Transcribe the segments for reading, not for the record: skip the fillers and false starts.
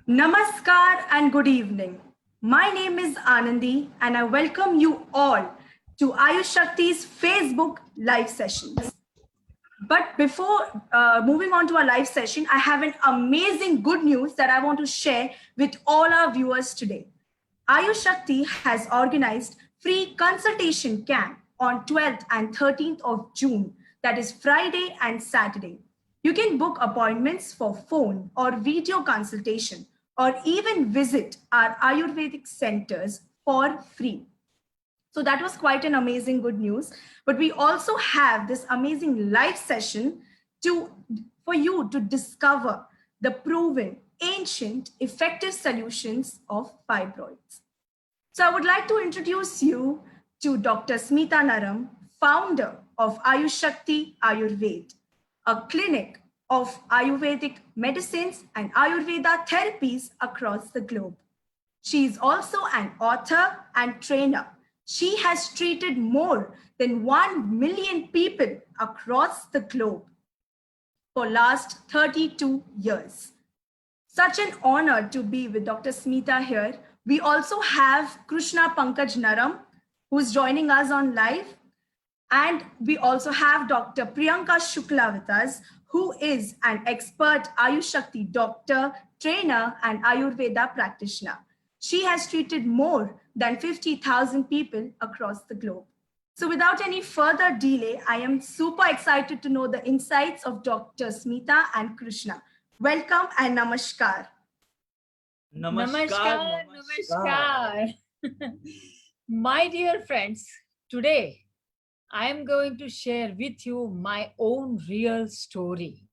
Namaskar and good evening. My name is Anandi and I welcome you all to Ayush Shakti's Facebook live sessions. But before moving on to our live session, I have an amazing good news that I want to share with all our viewers today. Ayush Shakti has organized free consultation camp on 12th and 13th of June, that is Friday and Saturday. You can book appointments for phone or video consultation or even visit our Ayurvedic centers for free. So that was quite an amazing good news. But we also have this amazing live session for you to discover the proven, ancient, effective solutions of fibroids. So I would like to introduce you to Dr. Smita Naram, founder of Ayush Shakti Ayurved, a clinic of Ayurvedic medicines and Ayurveda therapies across the globe. She is also an author and trainer. She has treated more than 1 million people across the globe for last 32 years. Such an honor to be with Dr. Smita here. We also have Krishna Pankaj Naram, who is joining us on live. And we also have Dr. Priyanka Shukla with us, who is an expert Ayush Shakti doctor, trainer, and Ayurveda practitioner. She has treated more than 50,000 people across the globe. So without any further delay, I am super excited to know the insights of Dr. Smita and Krishna. Welcome and namaskar. Namaskar, namaskar. My dear friends, today I am going to share with you my own real story.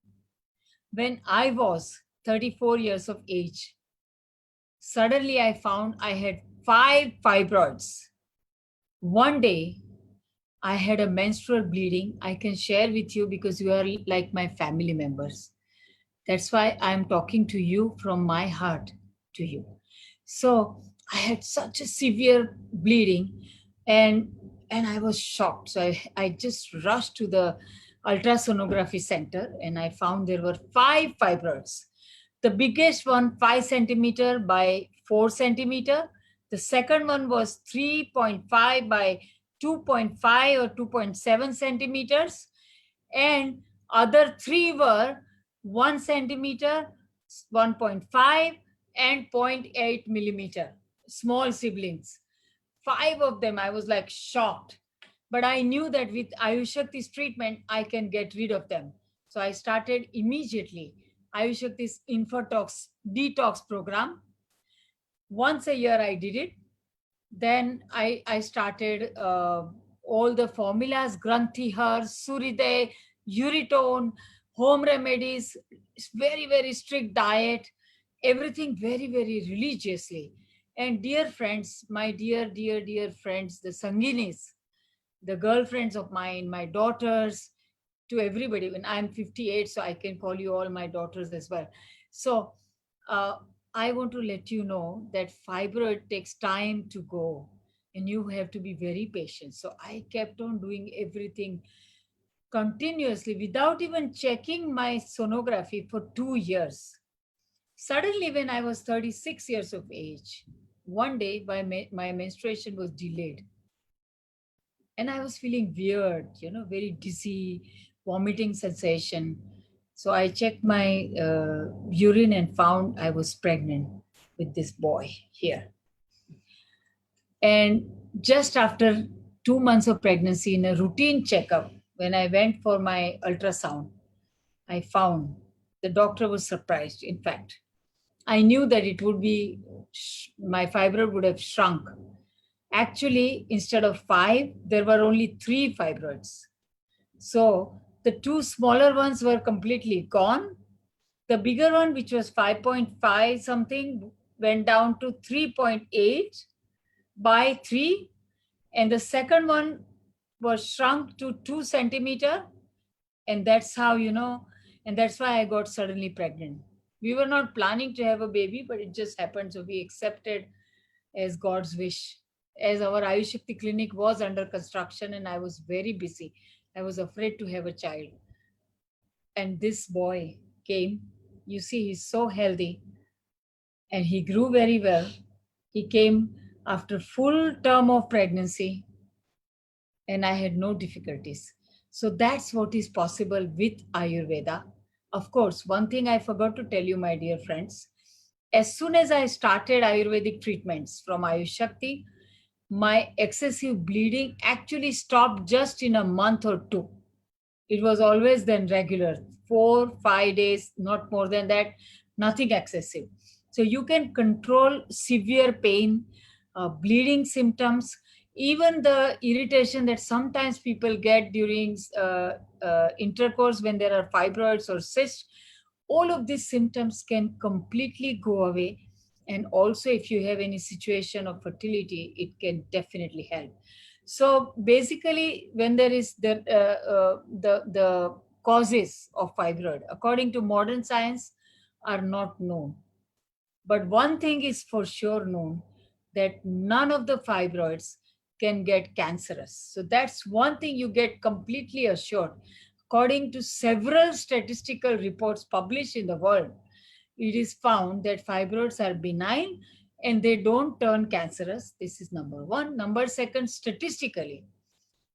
When I was 34 years of age, suddenly I found I had 5 fibroids. One day, I had a menstrual bleeding. I can share with you because you are like my family members. That's why I'm talking to you from my heart to you. So I had such a severe bleeding and I was shocked. So I just rushed to the ultrasonography center and I found there were 5 fibroids. The biggest one, 5 centimeter by 4 centimeter. The second one was 3.5 by 2.5 or 2.7 centimeters. And other 3 were 1 centimeter, 1.5, and 0.8 millimeter, small siblings. 5 of them, I was like shocked. But I knew that with Ayush Shakti's treatment, I can get rid of them. So I started immediately Ayush Shakti's Infotox detox program. Once a year I did it. Then I started all the formulas, Grantihar, Suriday, Uritone, home remedies, very, very strict diet, everything very, very religiously. And dear friends, my dear, dear, dear friends, the Sanginis, the girlfriends of mine, my daughters, to everybody. When I'm 58, so I can call you all my daughters as well. So I want to let you know that fibroid takes time to go and you have to be very patient. So I kept on doing everything continuously without even checking my sonography for 2 years. Suddenly, when I was 36 years of age, one day my menstruation was delayed. And I was feeling weird, very dizzy, vomiting sensation. So I checked my urine and found I was pregnant with this boy here. And just after 2 months of pregnancy, in a routine checkup, when I went for my ultrasound, I found the doctor was surprised. In fact, I knew that it would be, my fibroid would have shrunk. Actually, instead of 5, there were only 3 fibroids. So the 2 smaller ones were completely gone. The bigger one, which was 5.5 something, went down to 3.8 by 3. And the second one was shrunk to 2 centimeter. And that's how, and that's why I got suddenly pregnant. We were not planning to have a baby, but it just happened. So we accepted as God's wish. As our Ayush Shakti clinic was under construction and I was very busy, I was afraid to have a child. And this boy came. You see, he's so healthy and he grew very well. He came after full term of pregnancy and I had no difficulties. So that's what is possible with Ayurveda. Of course, one thing I forgot to tell you, my dear friends, as soon as I started Ayurvedic treatments from Ayush Shakti, my excessive bleeding actually stopped just in a month or 2. It was always then regular, 4-5 days, not more than that, nothing excessive. So you can control severe pain, bleeding symptoms, even the irritation that sometimes people get during intercourse when there are fibroids or cysts. All of these symptoms can completely go away. And also, if you have any situation of fertility, it can definitely help. So basically, when there is the causes of fibroid, according to modern science, are not known. But one thing is for sure known, that none of the fibroids can get cancerous. So that's one thing you get completely assured. According to several statistical reports published in the world, it is found that fibroids are benign and they don't turn cancerous. This is number one. Number second, statistically,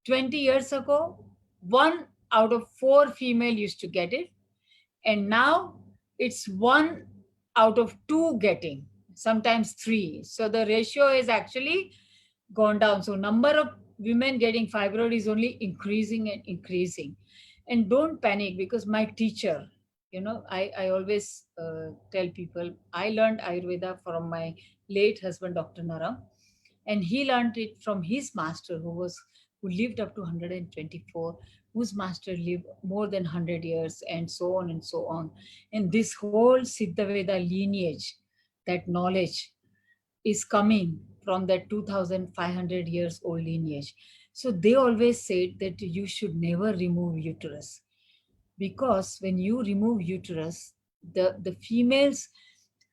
20 years ago, 1 out of 4 female used to get it. And now it's 1 out of 2 getting, sometimes 3. So the ratio is actually gone down. So number of women getting fibroid is only increasing and increasing. And don't panic, because my teacher, I always tell people, I learned Ayurveda from my late husband, Dr. Naram, and he learned it from his master who lived up to 124, whose master lived more than 100 years, and so on and so on. And this whole Siddhaveda lineage, that knowledge is coming from that 2500 years old lineage. So they always said that you should never remove uterus, because when you remove uterus, the female's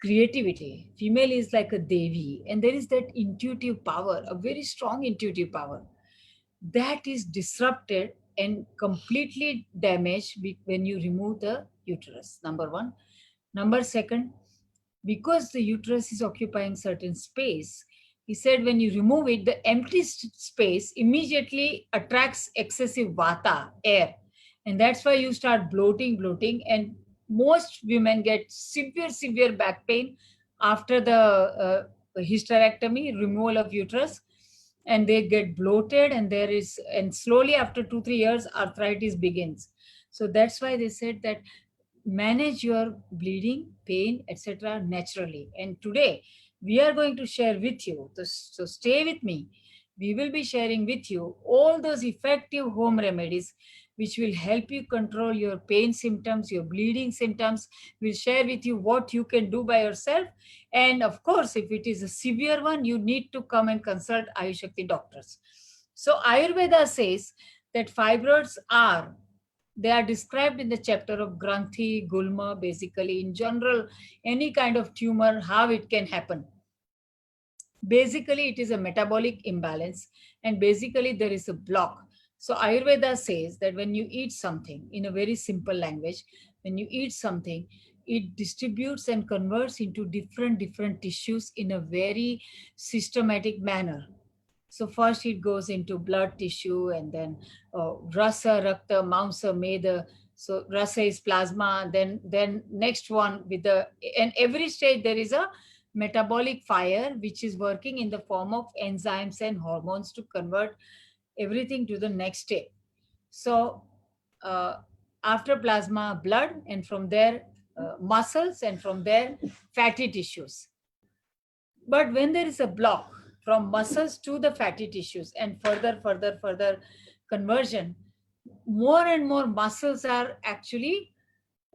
creativity, female is like a devi, and there is that intuitive power, a very strong intuitive power, that is disrupted and completely damaged when you remove the uterus. Number one. Number second, because the uterus is occupying certain space, he said when you remove it, the empty space immediately attracts excessive vata, air. And that's why you start bloating, and most women get severe back pain after the hysterectomy, removal of uterus, and they get bloated, and slowly after 2-3 years, arthritis begins. So that's why they said that manage your bleeding, pain, etc. naturally. And today we are going to share with you, so stay with me. We will be sharing with you all those effective home remedies which will help you control your pain symptoms, your bleeding symptoms. We'll share with you what you can do by yourself. And of course, if it is a severe one, you need to come and consult Ayush Shakti doctors. So Ayurveda says that fibroids they are described in the chapter of Granthi, Gulma, basically in general, any kind of tumor, how it can happen. Basically, it is a metabolic imbalance, and basically there is a block. So Ayurveda says that when you eat something, in a very simple language, when you eat something, it distributes and converts into different tissues in a very systematic manner. So first it goes into blood tissue, and then rasa, rakta, mamsa, meda. So rasa is plasma. Then next one and every stage there is a metabolic fire which is working in the form of enzymes and hormones to convert everything to the next step. So after plasma, blood, and from there, muscles, and from there, fatty tissues. But when there is a block from muscles to the fatty tissues and further conversion, more and more muscles are actually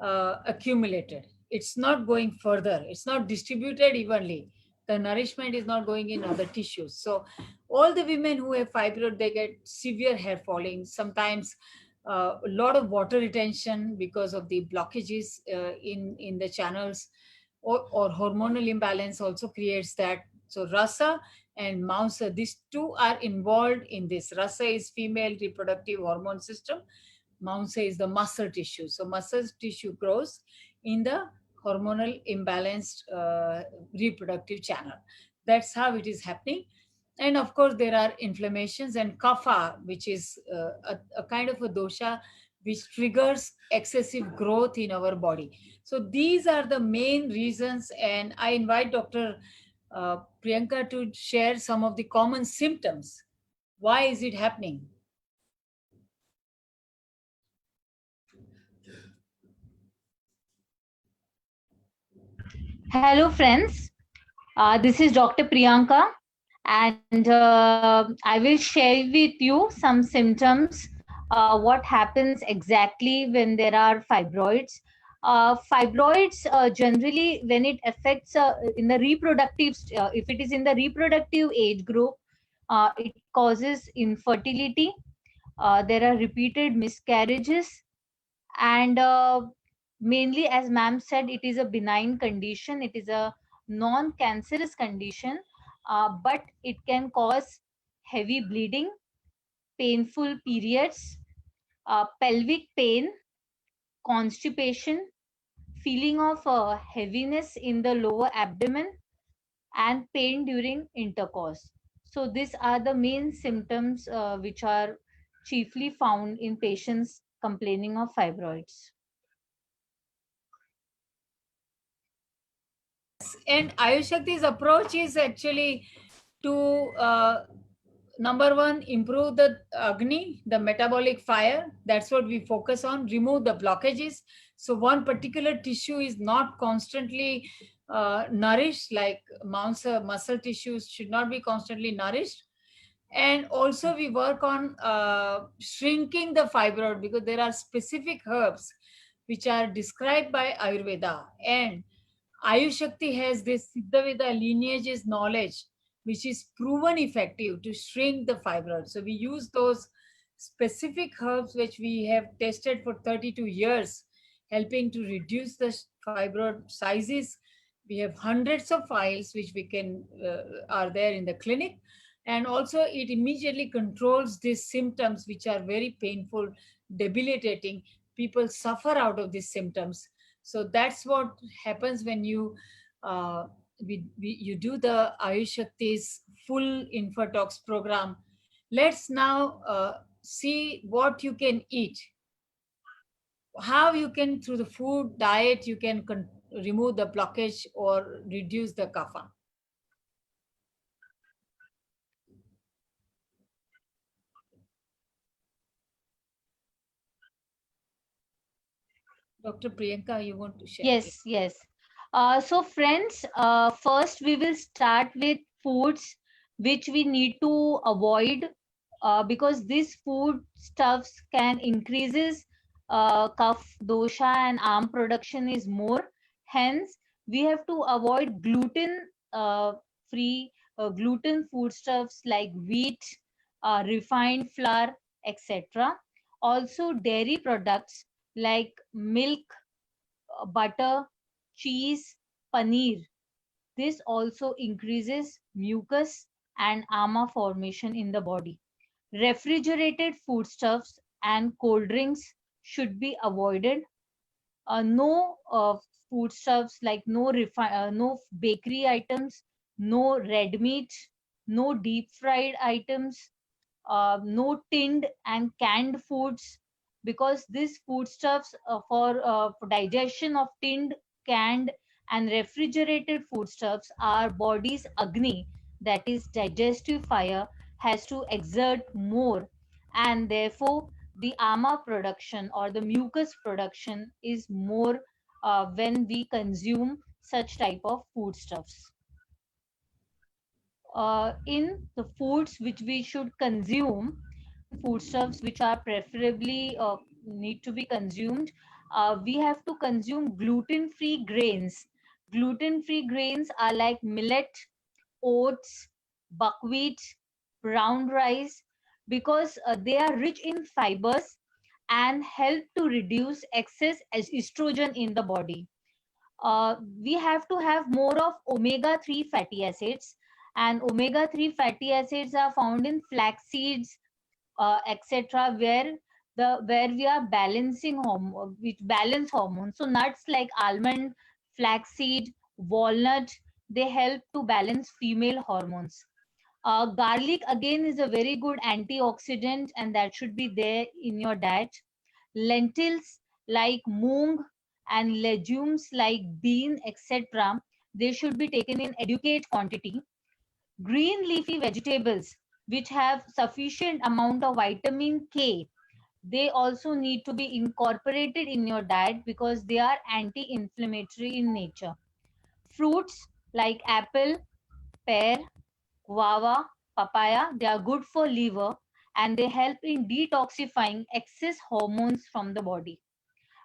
accumulated. It's not going further. It's not distributed evenly. The nourishment is not going in other tissues. So all the women who have fibroid, they get severe hair falling, sometimes a lot of water retention because of the blockages in the channels, or hormonal imbalance also creates that. So rasa and Mausa, these two are involved in this. Rasa is female reproductive hormone system. Mausa is the muscle tissue. So muscle tissue grows in the hormonal imbalanced reproductive channel. That's how it is happening. And of course, there are inflammations and kapha, which is a kind of a dosha which triggers excessive growth in our body. So these are the main reasons. And I invite Dr. Priyanka to share some of the common symptoms. Why is it happening? Hello, friends. This is Dr. Priyanka, and I will share with you some symptoms. What happens exactly when there are fibroids? Fibroids generally, when it affects in the reproductive, if it is in the reproductive age group, it causes infertility. There are repeated miscarriages, and mainly, as ma'am said, it is a benign condition. It is a non-cancerous condition, but it can cause heavy bleeding, painful periods, pelvic pain, constipation, feeling of heaviness in the lower abdomen, and pain during intercourse. So these are the main symptoms which are chiefly found in patients complaining of fibroids. And Ayush Shakti's approach is actually to number one, improve the Agni, the metabolic fire. That's what we focus on, remove the blockages. So one particular tissue is not constantly nourished, like muscle tissues should not be constantly nourished. And also we work on shrinking the fibroid, because there are specific herbs which are described by Ayurveda. And Ayush Shakti has this Siddhaveda lineages knowledge, which is proven effective to shrink the fibroid. So we use those specific herbs which we have tested for 32 years, helping to reduce the fibroid sizes. We have hundreds of files which we can are there in the clinic, and also it immediately controls these symptoms which are very painful, debilitating. People suffer out of these symptoms. So that's what happens when you you do the Ayush Shakti's full Infotox program. Let's now see what you can eat. How you can, through the food diet, you can remove the blockage or reduce the kapha. Dr. Priyanka, you want to share? Yes, yes. So friends, first we will start with foods which we need to avoid because these food stuffs can increases cough, dosha and arm production is more. Hence, we have to avoid gluten free gluten foodstuffs like wheat, refined flour, etc. Also, dairy products like milk, butter, cheese, paneer. This also increases mucus and ama formation in the body. Refrigerated foodstuffs and cold drinks should be avoided. No foodstuffs like no bakery items, no red meat, no deep fried items, no tinned and canned foods, because these foodstuffs for digestion of tinned, canned and refrigerated foodstuffs, our body's agni, that is digestive fire, has to exert more, and therefore the ama production or the mucus production is more when we consume such type of foodstuffs. In the foods which we should consume, foodstuffs which are preferably need to be consumed, we have to consume gluten-free grains. Gluten-free grains are like millet, oats, buckwheat, brown rice, because they are rich in fibers and help to reduce excess estrogen in the body. We have to have more of omega-3 fatty acids, and omega-3 fatty acids are found in flax seeds, etc., where we are balancing hormone, which balance hormones. So nuts like almond, flaxseed, walnut, they help to balance female hormones. Garlic again is a very good antioxidant, and that should be there in your diet. Lentils like moong and legumes like bean, etc., they should be taken in adequate quantity. Green leafy vegetables which have sufficient amount of vitamin K, they also need to be incorporated in your diet because they are anti-inflammatory in nature. Fruits like apple, pear, guava, papaya, they are good for liver and they help in detoxifying excess hormones from the body.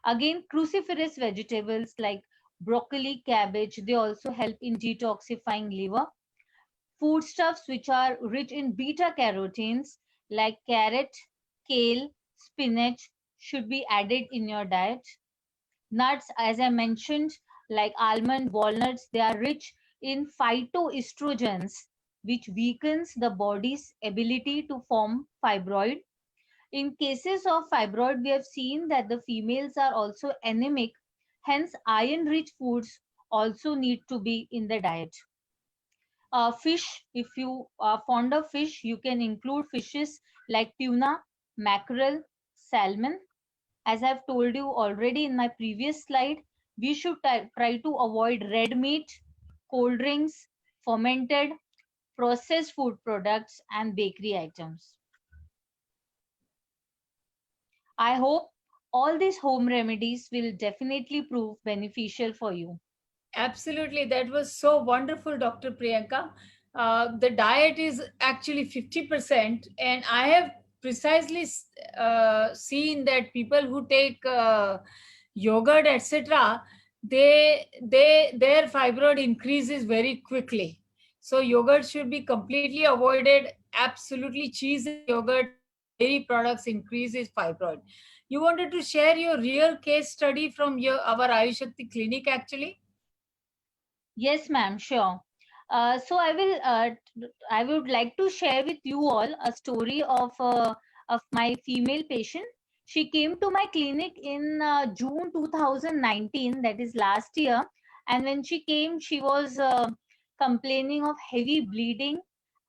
Again, cruciferous vegetables like broccoli, cabbage, they also help in detoxifying liver. Foodstuffs which are rich in beta carotenes like carrot, kale, spinach should be added in your diet. Nuts, as I mentioned, like almond, walnuts, they are rich in phytoestrogens, which weakens the body's ability to form fibroid. In cases of fibroid, we have seen that the females are also anemic, hence iron-rich foods also need to be in the diet. Fish, if you are fond of fish, you can include fishes like tuna, mackerel, salmon. As I've told you already in my previous slide, we should try to avoid red meat, cold drinks, fermented, processed food products, and bakery items. I hope all these home remedies will definitely prove beneficial for you. Absolutely. That was so wonderful, Dr. Priyanka. The diet is actually 50%, and I have precisely seen that people who take yogurt, etc., their fibroid increases very quickly. So yogurt should be completely avoided. Absolutely, cheese and yogurt, dairy products increases fibroid. You wanted to share your real case study from our Ayushakti clinic, actually? Yes, ma'am, sure. So I would like to share with you all a story of my female patient. She came to my clinic in June 2019, that is last year. And when she came, she was complaining of heavy bleeding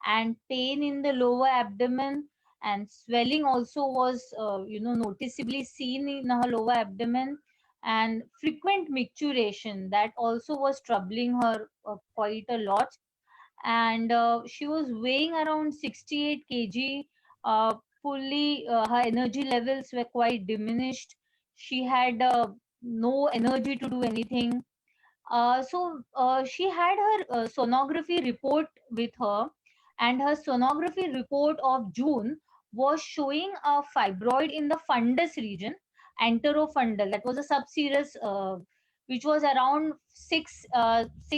and pain in the lower abdomen, and swelling also was, noticeably seen in her lower abdomen, and frequent micturition that also was troubling her quite a lot. And she was weighing around 68 kg. Fully her energy levels were quite diminished. She had no energy to do anything. She had her sonography report with her, and her sonography report of June was showing a fibroid in the fundus region, anterofundal. That was a subserous, which was around 6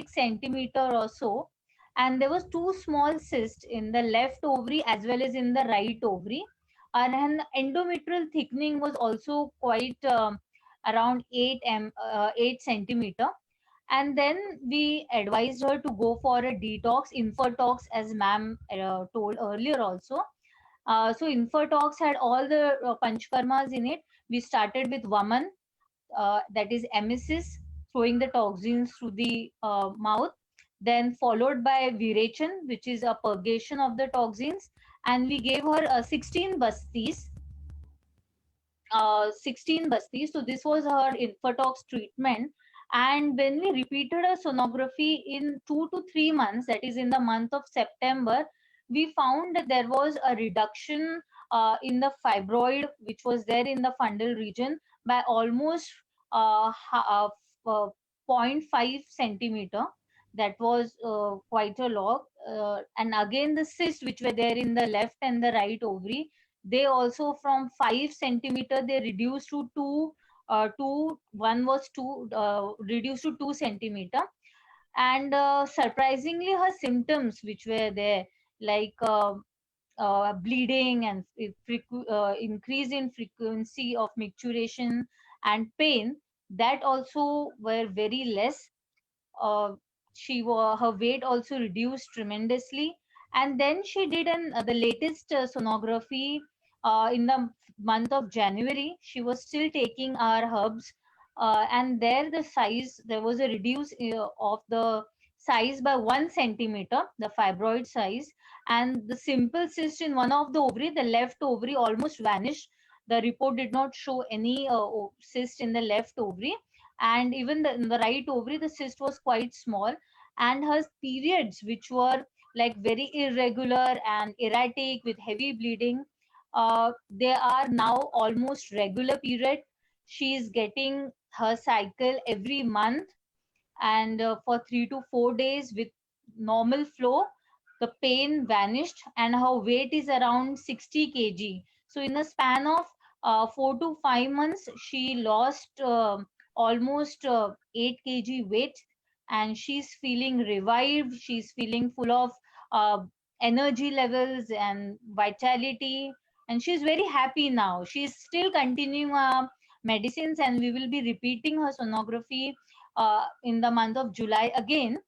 centimeter or so, and there was two small cysts in the left ovary as well as in the right ovary, and endometrial thickening was also quite around 8 centimeter. And then we advised her to go for a detox, Infertox, as ma'am told earlier also. So Infertox had all the panchkarmas in it. We started with Vaman, that is emesis, throwing the toxins through the mouth, then followed by Virechan, which is a purgation of the toxins, and we gave her 16 bastis. 16 bastis. So this was her Infertox treatment. And when we repeated her sonography in 2 to 3 months, that is in the month of September, we found that there was a reduction in the fibroid which was there in the fundal region by almost zero point 0.5 centimeter. That was quite a lot. And again, the cysts which were there in the left and the right ovary, they also from 5 centimeter they reduced to 2 reduced to 2 centimeter. And surprisingly, her symptoms which were there, like bleeding and increase in frequency of micturition and pain, that also were very less. uh, her weight also reduced tremendously. And then she did the latest sonography in the month of January. She was still taking our herbs, and there was a reduce of the size by 1 centimeter, the fibroid size. And the simple cyst in one of the ovary, the left ovary, almost vanished. The report did not show any cyst in the left ovary. And even in the right ovary, the cyst was quite small. And her periods, which were like very irregular and erratic with heavy bleeding, they are now almost regular period. She is getting her cycle every month, and for 3 to 4 days with normal flow. The pain vanished, and her weight is around 60 kg. So in a span of 4 to 5 months, she lost almost 8 kg weight, and she's feeling revived. She's feeling full of uh, energy levels and vitality, and she's very happy now. She's still continuing medicines, and we will be repeating her sonography in the month of July again,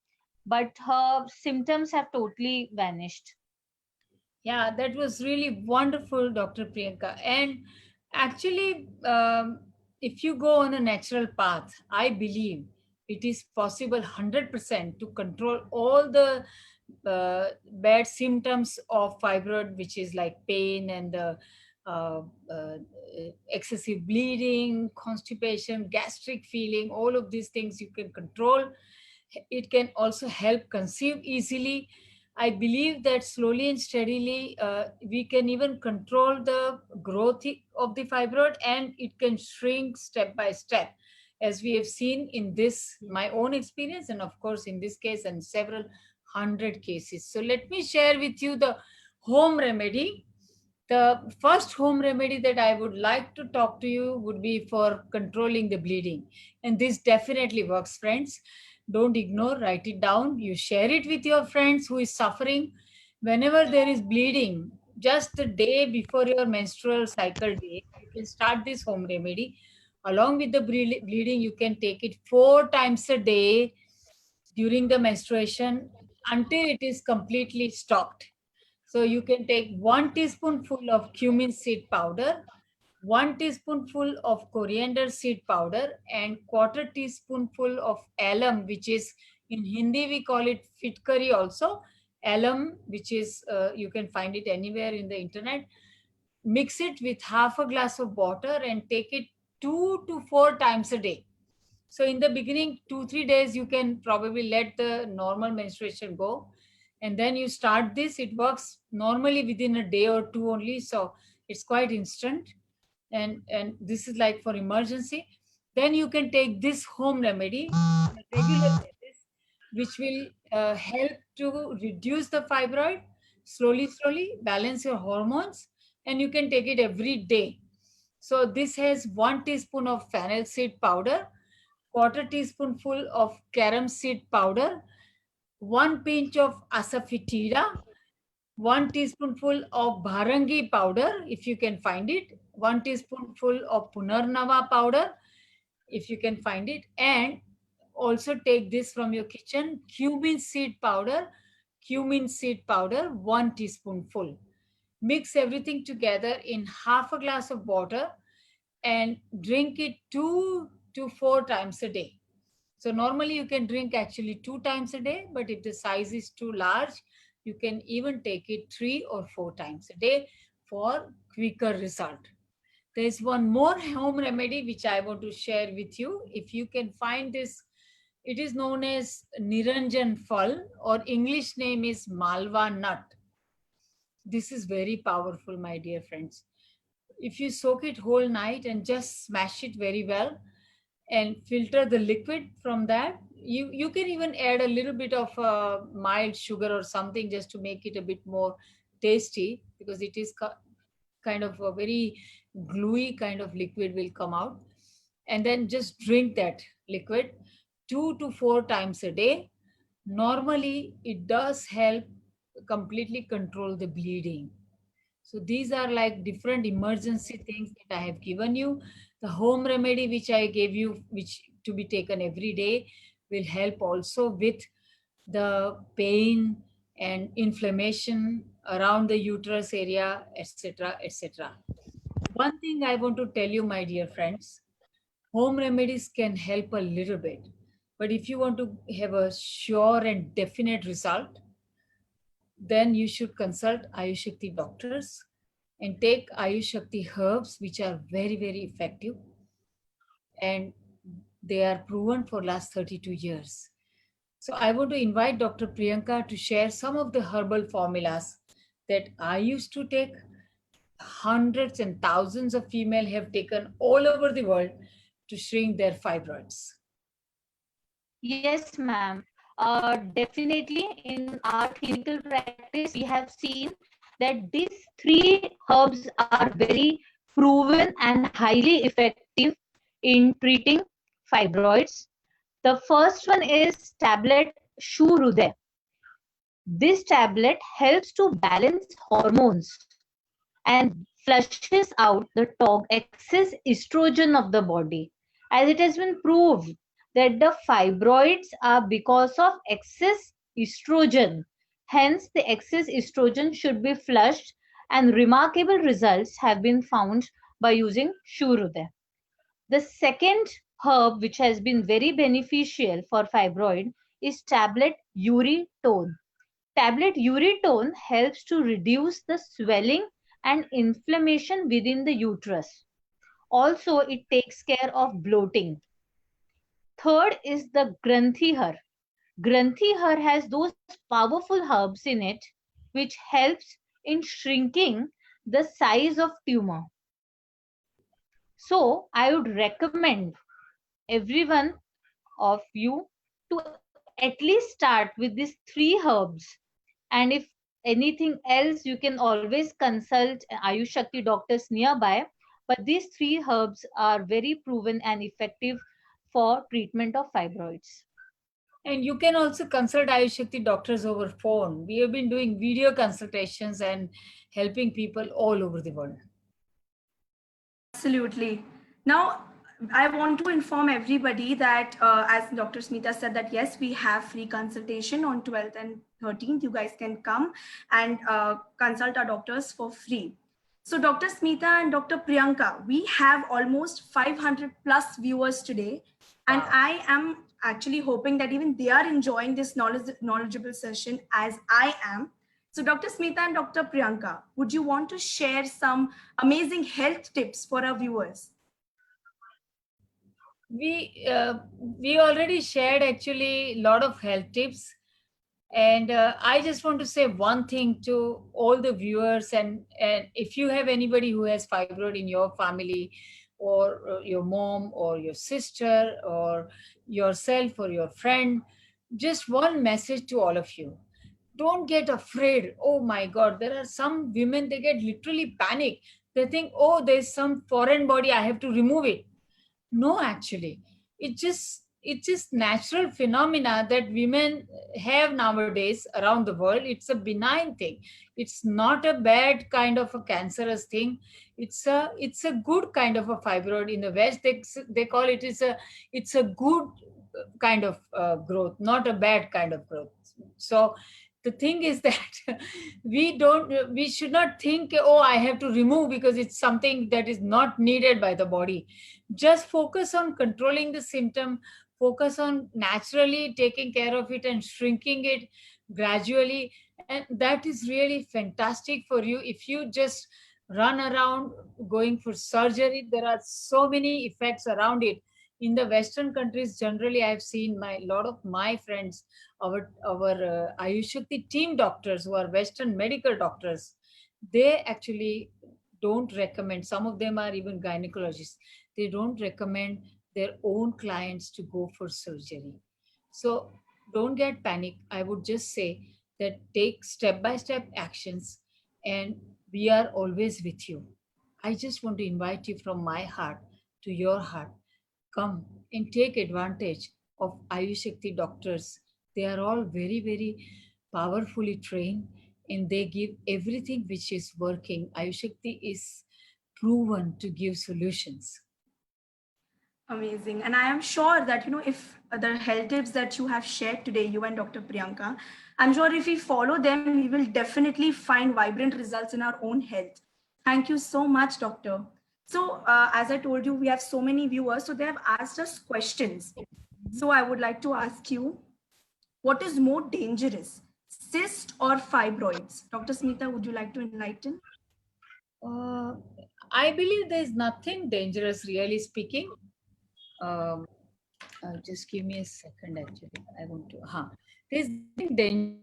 but her symptoms have totally vanished. Yeah, that was really wonderful, Dr. Priyanka. And actually, if you go on a natural path, I believe it is possible 100% to control all the bad symptoms of fibroid, which is like pain and uh, uh, excessive bleeding, constipation, gastric feeling, all of these things you can control. It can also help conceive easily. I believe that slowly and steadily we can even control the growth of the fibroid, and it can shrink step by step, as we have seen in this, my own experience, and of course in this case and several hundred cases. So let me share with you the home remedy. The first home remedy that I would like to talk to you would be for controlling the bleeding. And this definitely works, friends. Don't ignore, write it down. You share it with your friends who is suffering. Whenever there is bleeding, just the day before your menstrual cycle day, you can start this home remedy. Along with the bleeding, you can take it 4 times a day during the menstruation until it is completely stopped. So you can take 1 teaspoonful of cumin seed powder, 1 teaspoonful of coriander seed powder, and quarter teaspoonful of alum, which is in Hindi we call it fit curry also. Alum, which is you can find it anywhere in the internet. Mix it with half a glass of water and take it 2 to 4 times a day. So in the beginning, 2, 3 days, you can probably let the normal menstruation go. And then you start this. It works normally within a day or two only. So it's quite instant. And this is like for emergency. Then you can take this home remedy on a regular basis, which will help to reduce the fibroid slowly, balance your hormones, and you can take it every day. So this has 1 teaspoon of fennel seed powder, quarter teaspoonful of carom seed powder, 1 pinch of asafoetida, 1 teaspoonful of bharangi powder, if you can find it, 1 teaspoonful of punarnava powder, if you can find it, and also take this from your kitchen, cumin seed powder, 1 teaspoonful. Mix everything together in half a glass of water and drink it 2 to 4 times a day. So normally you can drink actually 2 times a day, but if the size is too large, you can even take it 3 or 4 times a day for quicker result. There is one more home remedy which I want to share with you. If you can find this, it is known as Niranjan Phal, or English name is Malwa nut. This is very powerful, my dear friends. If you soak it whole night and just smash it very well and filter the liquid from that, you can even add a little bit of mild sugar or something just to make it a bit more tasty, because it is kind of a very gluey kind of liquid will come out. And then just drink that liquid 2 to 4 times a day. Normally it does help completely control the bleeding. So these are like different emergency things that I have given you. The home remedy which I gave you, which to be taken every day, will help also with the pain and inflammation around the uterus area, etc., etc. One thing I want to tell you, my dear friends, home remedies can help a little bit. But if you want to have a sure and definite result, then you should consult Ayush Shakti doctors and take Ayush Shakti herbs, which are very, very effective. And they are proven for last 32 years. So I want to invite Dr. Priyanka to share some of the herbal formulas that I used to take. Hundreds and thousands of female have taken all over the world to shrink their fibroids. Yes, ma'am. Definitely, in our clinical practice, we have seen that these three herbs are very proven and highly effective in treating fibroids. The first one is tablet Shurude. This tablet helps to balance hormones and flushes out the excess estrogen of the body, as it has been proved that the fibroids are because of excess estrogen. Hence, the excess estrogen should be flushed, and remarkable results have been found by using Shurude. The second herb which has been very beneficial for fibroid is tablet Uritone. Tablet Uritone helps to reduce the swelling and inflammation within the uterus. Also, it takes care of bloating. Third is the Granthihar. Granthihar has those powerful herbs in it which helps in shrinking the size of tumor. So, I would recommend everyone of you to at least start with these three herbs. And if anything else, you can always consult Ayush Shakti doctors nearby. But these three herbs are very proven and effective for treatment of fibroids. And you can also consult Ayush Shakti doctors over phone. We have been doing video consultations and helping people all over the world. Absolutely. Now, I want to inform everybody that, as Dr. Smita said, that yes, we have free consultation on 12th and 13th. You guys can come and consult our doctors for free. So, Dr. Smita and Dr. Priyanka, we have almost 500 plus viewers today. And Wow. I am actually hoping that even they are enjoying this knowledgeable session as I am. So, Dr. Smita and Dr. Priyanka, would you want to share some amazing health tips for our viewers? We already shared actually a lot of health tips, and I just want to say one thing to all the viewers, and if you have anybody who has fibroid in your family, or your mom or your sister or yourself or your friend, just one message to all of you: don't get afraid. Oh my god, there are some women, they get literally panic. They think, oh, there's some foreign body, I have to remove it. No, actually, it's just natural phenomena that women have nowadays around the world. It's a benign thing. It's not a bad kind of a cancerous thing. It's a good kind of a fibroid. In the West, they call it, it's a good kind of growth, not a bad kind of growth. So the thing is that we should not think, oh, I have to remove because it's something that is not needed by the body. Just focus on controlling the symptom, focus on naturally taking care of it and shrinking it gradually, and that is really fantastic for you. If you just run around going for surgery, there are so many effects around it. In the Western countries, generally, I've seen my lot of my friends, our Ayush Shakti team doctors who are Western medical doctors, they actually don't recommend, some of them are even gynecologists, they don't recommend their own clients to go for surgery. So don't get panic. I would just say that take step by step actions, and we are always with you. I just want to invite you from my heart to your heart. Come and take advantage of Ayush Shakti doctors. They are all very, very powerfully trained, and they give everything which is working. Ayush Shakti is proven to give solutions. Amazing. And I am sure that, if the health tips that you have shared today, you and Dr. Priyanka, I'm sure if we follow them, we will definitely find vibrant results in our own health. Thank you so much, Doctor. So, as I told you, we have so many viewers, so they have asked us questions. So, I would like to ask you, what is more dangerous, cyst or fibroids? Dr. Smita, would you like to enlighten? Uh, I believe there is nothing dangerous, really speaking. Um, just give me a second, actually. I want to. There's nothing dangerous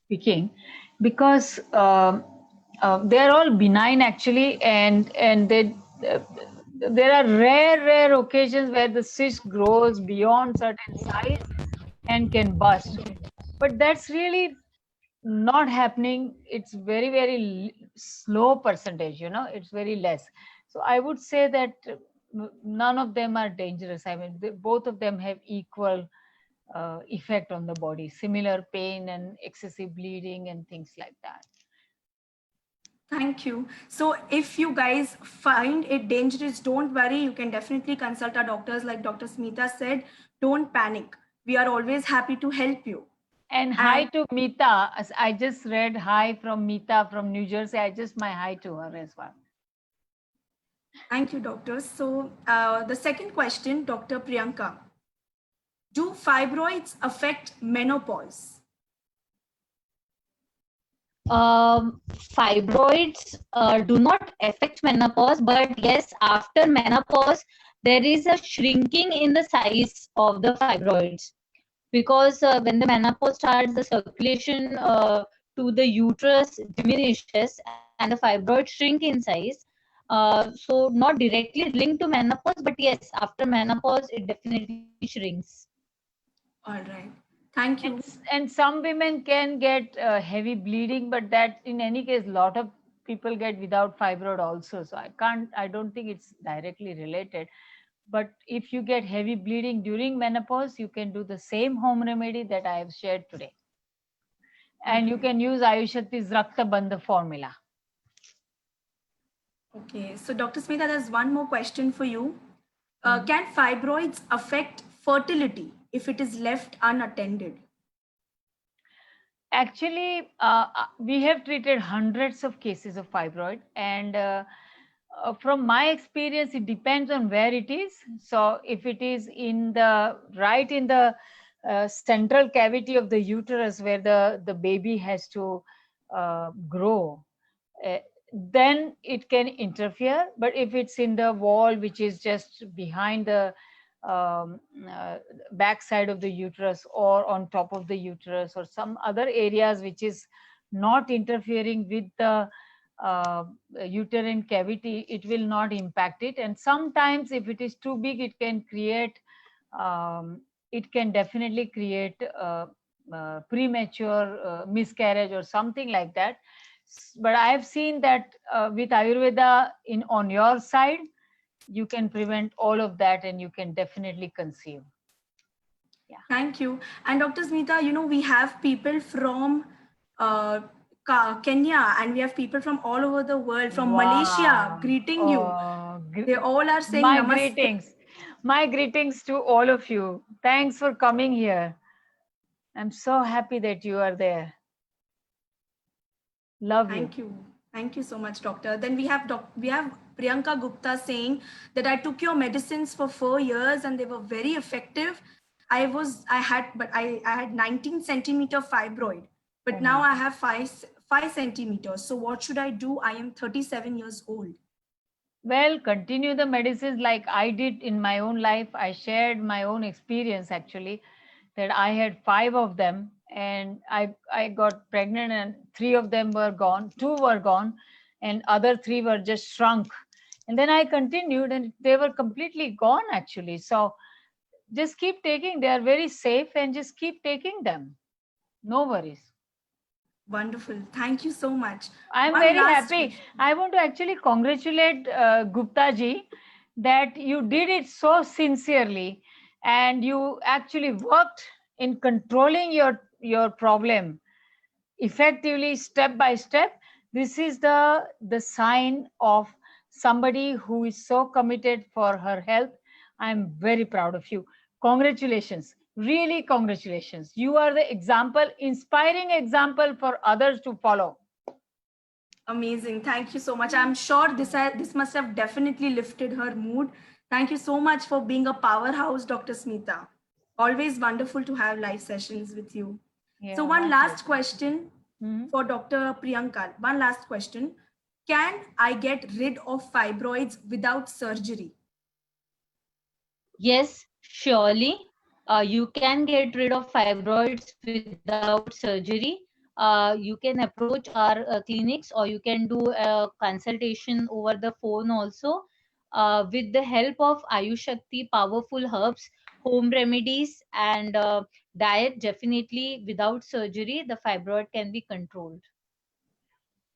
speaking, because they're all benign actually, and they. There are rare occasions where the cyst grows beyond certain size and can burst, but that's really not happening. It's very slow percentage, it's very less. So I would say that none of them are dangerous. I mean, both of them have equal effect on the body, similar pain and excessive bleeding and things like that. Thank you. So if you guys find it dangerous, don't worry. You can definitely consult our doctors. Like Dr. Smita said, don't panic. We are always happy to help you. And hi to Meeta. As I just read hi from Meeta from New Jersey. I just my hi to her as well. Thank you, doctors. So the second question, Dr. Priyanka. Do fibroids affect menopause? Fibroids do not affect menopause, but yes, after menopause, there is a shrinking in the size of the fibroids, because when the menopause starts, the circulation to the uterus diminishes and the fibroids shrink in size. So not directly linked to menopause, but yes, after menopause, it definitely shrinks. All right. Thank you. And some women can get heavy bleeding, but that in any case, a lot of people get without fibroid also. So I don't think it's directly related. But if you get heavy bleeding during menopause, you can do the same home remedy that I have shared today. And you can use Ayush Shakti's Rakta Bandha formula. Okay. So Dr. Smita, there's one more question for you. Can fibroids affect fertility if it is left unattended? Actually, we have treated hundreds of cases of fibroid, and from my experience, it depends on where it is. So if it is in the central cavity of the uterus where the baby has to grow, then it can interfere. But if it's in the wall, which is just behind the um, uh, back side of the uterus or on top of the uterus or some other areas which is not interfering with the uh, uterine cavity, it will not impact it. And sometimes if it is too big, it can definitely create premature miscarriage or something like that. But I have seen that with Ayurveda on your side, you can prevent all of that and you can definitely conceive. Yeah. Thank you. And Dr. Smita, we have people from Kenya, and we have people from all over the world, from Malaysia, greeting you. They all are saying my namaste. greetings. My greetings to all of you. Thanks for coming here. I'm so happy that you are there. Love you. Thank you. Thank you so much, doctor. Then we have Priyanka Gupta saying that I took your medicines for 4 years and they were very effective. I had 19 centimeter fibroid, but now I have 5 centimeters. So what should I do? I am 37 years old. Well, continue the medicines like I did in my own life. I shared my own experience actually, that I had 5 of them and I got pregnant and 3 of them were gone, 2 were gone. and other 3 were just shrunk. And then I continued and they were completely gone actually. So just keep taking, they are very safe, and just keep taking them. No worries. Wonderful. Thank you so much. I'm One very last happy. question. I want to actually congratulate Gupta ji that you did it so sincerely, and you actually worked in controlling your problem effectively, step by step. This is the sign of somebody who is so committed for her health. I'm very proud of you. Congratulations, really congratulations. You are the example, inspiring example for others to follow. Amazing. Thank you so much. I'm sure this must have definitely lifted her mood. Thank you so much for being a powerhouse, Dr. Smita. Always wonderful to have live sessions with you. So Yeah, one my last pleasure. question for Dr. Priyanka. One last question. Can I get rid of fibroids without surgery? Yes, surely. You can get rid of fibroids without surgery. You can approach our clinics, or you can do a consultation over the phone also. With the help of Ayush Shakti powerful herbs, home remedies, and diet, definitely without surgery, the fibroid can be controlled.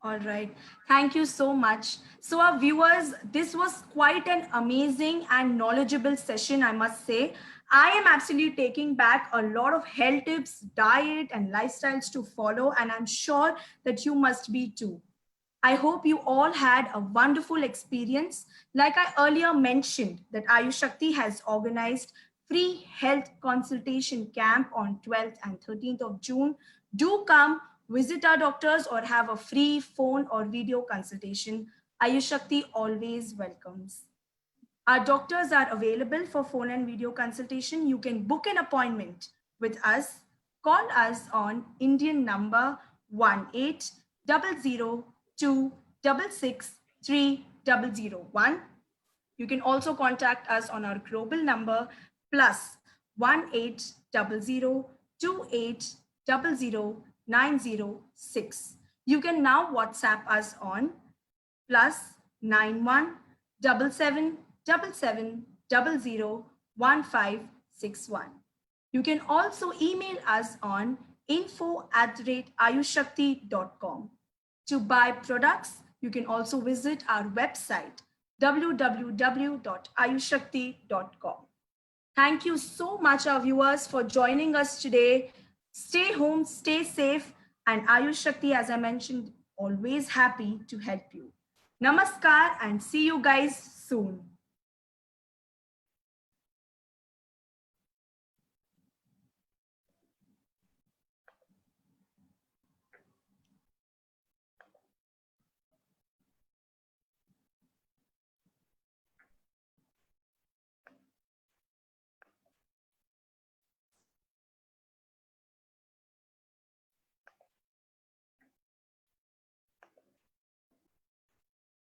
All right. Thank you so much. So, our viewers, this was quite an amazing and knowledgeable session, I must say. I am absolutely taking back a lot of health tips, diet, and lifestyles to follow, and I'm sure that you must be too. I hope you all had a wonderful experience. Like I earlier mentioned, that Ayush Shakti has organized free health consultation camp on 12th and 13th of June. Do come, visit our doctors, or have a free phone or video consultation. Ayush Shakti always welcomes. Our doctors are available for phone and video consultation. You can book an appointment with us. Call us on Indian number 1800266301. You can also contact us on our global number plus 180028009006. You can now WhatsApp us on plus 917777001561. You can also email us on info@ayushakti.com. To buy products, you can also visit our website www.ayushakti.com. Thank you so much, our viewers, for joining us today. Stay home, stay safe, and Ayush Shakti, as I mentioned, always happy to help you. Namaskar and see you guys soon.